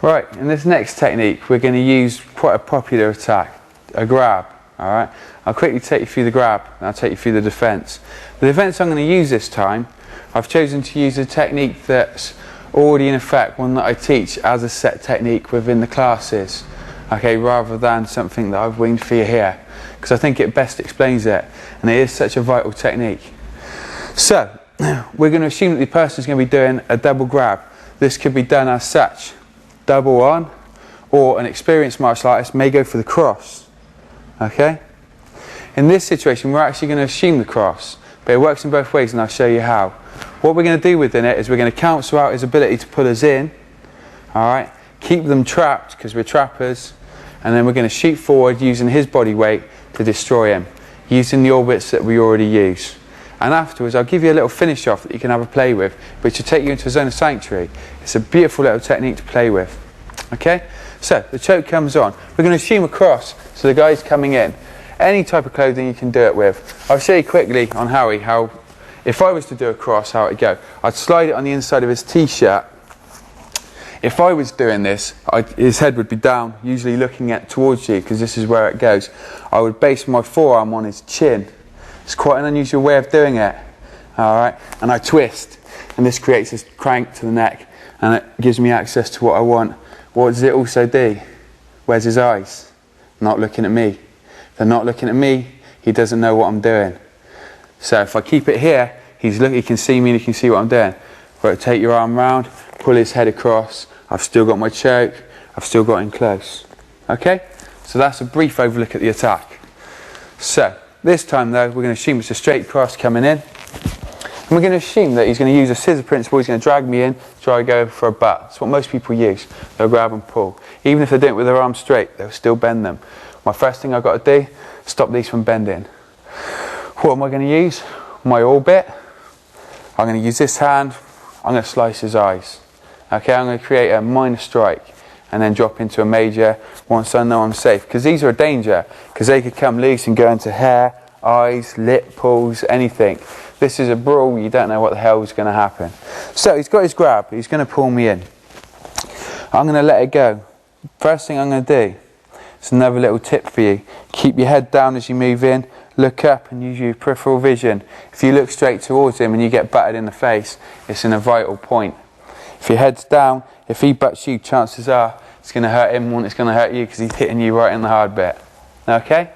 Right, in this next technique we're going to use quite a popular attack, a grab. Alright, I'll quickly take you through the grab and I'll take you through the defence. The defence I'm going to use this time, I've chosen to use a technique that's already in effect, one that I teach as a set technique within the classes, okay, rather than something that I've winged for you here, because I think it best explains it, and it is such a vital technique. So, we're going to assume that the person is going to be doing a double grab. This could be done as such, double on, or an experienced martial artist may go for the cross. Okay? In this situation we're actually going to assume the cross, but it works in both ways and I'll show you how. What we're going to do within it is we're going to cancel out his ability to pull us in, alright, keep them trapped because we're trappers, and then we're going to shoot forward using his body weight to destroy him, using the orbits that we already use. And afterwards I'll give you a little finish off that you can have a play with, which will take you into a zone of sanctuary. It's a beautiful little technique to play with. Okay? So the choke comes on. We're going to assume a cross, so the guy's coming in. Any type of clothing you can do it with. I'll show you quickly on Howie how, if I was to do a cross, how it would go. I'd slide it on the inside of his t-shirt. If I was doing this, his head would be down, usually looking towards you, because this is where it goes. I would base my forearm on his chin. It's quite an unusual way of doing it. Alright, and I twist, and this creates this crank to the neck, and it gives me access to what I want. What does it also do? Where's his eyes? Not looking at me. If they're not looking at me, he doesn't know what I'm doing. So if I keep it here, he can see me and he can see what I'm doing. Rotate your arm round, pull his head across. I've still got my choke, I've still got him close. Okay? So that's a brief overlook at the attack. So, this time though, we're going to assume it's a straight cross coming in. And we're going to assume that he's going to use a scissor principle, he's going to drag me in, try to go for a butt. That's what most people use. They'll grab and pull. Even if they do it with their arms straight, they'll still bend them. My first thing I've got to do, stop these from bending. What am I going to use? My orbit. I'm going to use this hand, I'm going to slice his eyes. Okay, I'm going to create a minor strike and then drop into a major once I know I'm safe. Because these are a danger, because they could come loose and go into hair, eyes, lip pulls, anything. This is a brawl, you don't know what the hell is going to happen. So he's got his grab, he's going to pull me in. I'm going to let it go. First thing I'm going to do, it's another little tip for you. Keep your head down as you move in, look up and use your peripheral vision. If you look straight towards him and you get battered in the face, it's in a vital point. If your head's down, if he butts you, chances are it's going to hurt him more than it's going to hurt you because he's hitting you right in the hard bit. Okay?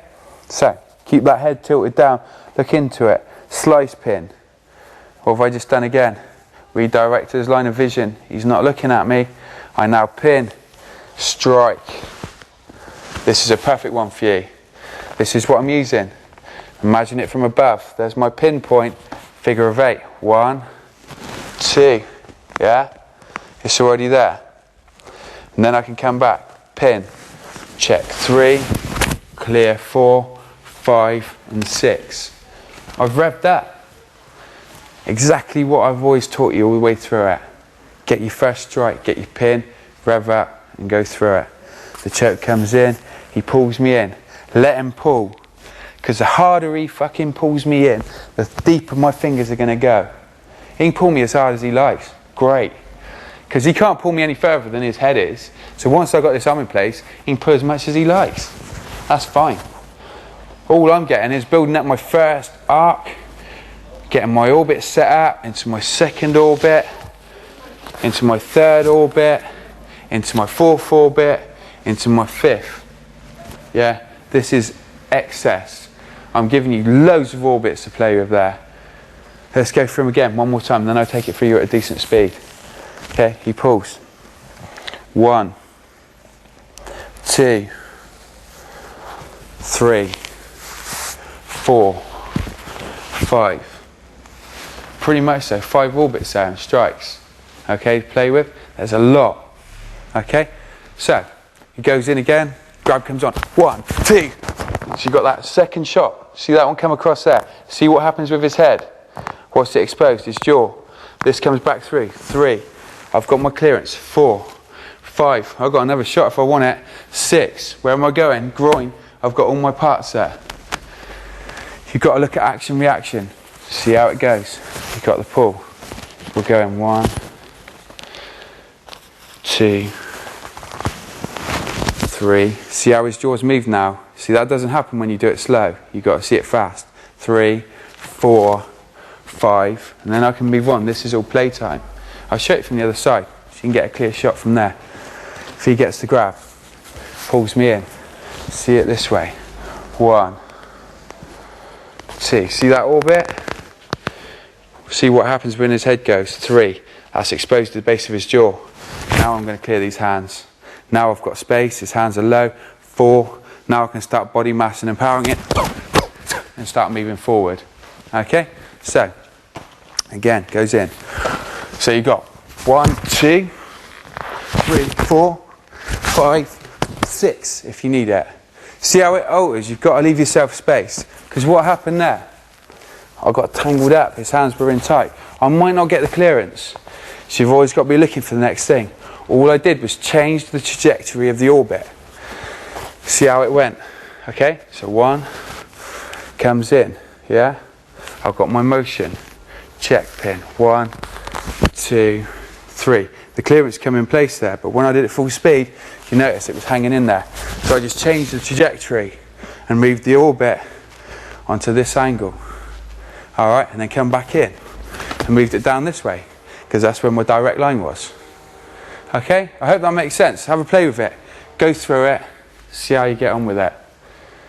So, keep that head tilted down, look into it, slice pin. What have I just done again? Redirect his line of vision. He's not looking at me. I now pin, strike. This is a perfect one for you. This is what I'm using. Imagine it from above. There's my pin point, figure of 8. 1, 2, yeah? It's already there. And then I can come back, pin, check 3, clear 4, 5 and 6. I've revved that. Exactly what I've always taught you all the way through it. Get your first strike, get your pin, rev up and go through it. The choke comes in, he pulls me in. Let him pull. Because the harder he fucking pulls me in, the deeper my fingers are going to go. He can pull me as hard as he likes. Great. Because he can't pull me any further than his head is. So once I've got this arm in place, he can pull as much as he likes. That's fine. All I'm getting is building up my first arc, getting my orbit set up into my second orbit, into my third orbit, into my fourth orbit, into my fifth. Yeah, this is excess. I'm giving you loads of orbits to play with there. Let's go through them again one more time, then I'll take it for you at a decent speed. Okay, he pulls. 1, 2, 3, 4, 5. Pretty much so, 5 orbits there and strikes. Okay, to play with. There's a lot. Okay, so he goes in again, grab comes on. 1, 2. So you got that second shot. See that one come across there? See what happens with his head? What's it exposed? His jaw. This comes back through. 3. I've got my clearance. 4, 5. I've got another shot if I want it. 6. Where am I going? Groin. I've got all my parts there. You've got to look at action reaction. See how it goes. You've got the pull. We're going 1, 2, 3. See how his jaws move now? See, that doesn't happen when you do it slow. You've got to see it fast. 3, 4, 5, and then I can move on. This is all playtime. I'll show it from the other side so you can get a clear shot from there. If he gets the grab, pulls me in, see it this way. 1, 2. See that orbit? See what happens when his head goes. 3. That's exposed to the base of his jaw. Now I'm going to clear these hands. Now I've got space, his hands are low. 4. Now I can start body mass and empowering it and start moving forward. Okay? So, again, goes in. So you've got 1, 2, 3, 4, 5, 6 if you need it. See how it alters? You've got to leave yourself space. Because what happened there? I got tangled up, his hands were in tight. I might not get the clearance. So you've always got to be looking for the next thing. All I did was change the trajectory of the orbit. See how it went? Okay, so 1 comes in, yeah? I've got my motion. Check pin. 1, 2, 3. The clearance come in place there, but when I did it full speed, you notice it was hanging in there. So I just changed the trajectory and moved the orbit onto this angle. Alright, and then come back in and moved it down this way, because that's where my direct line was. Okay, I hope that makes sense. Have a play with it. Go through it. See how you get on with it.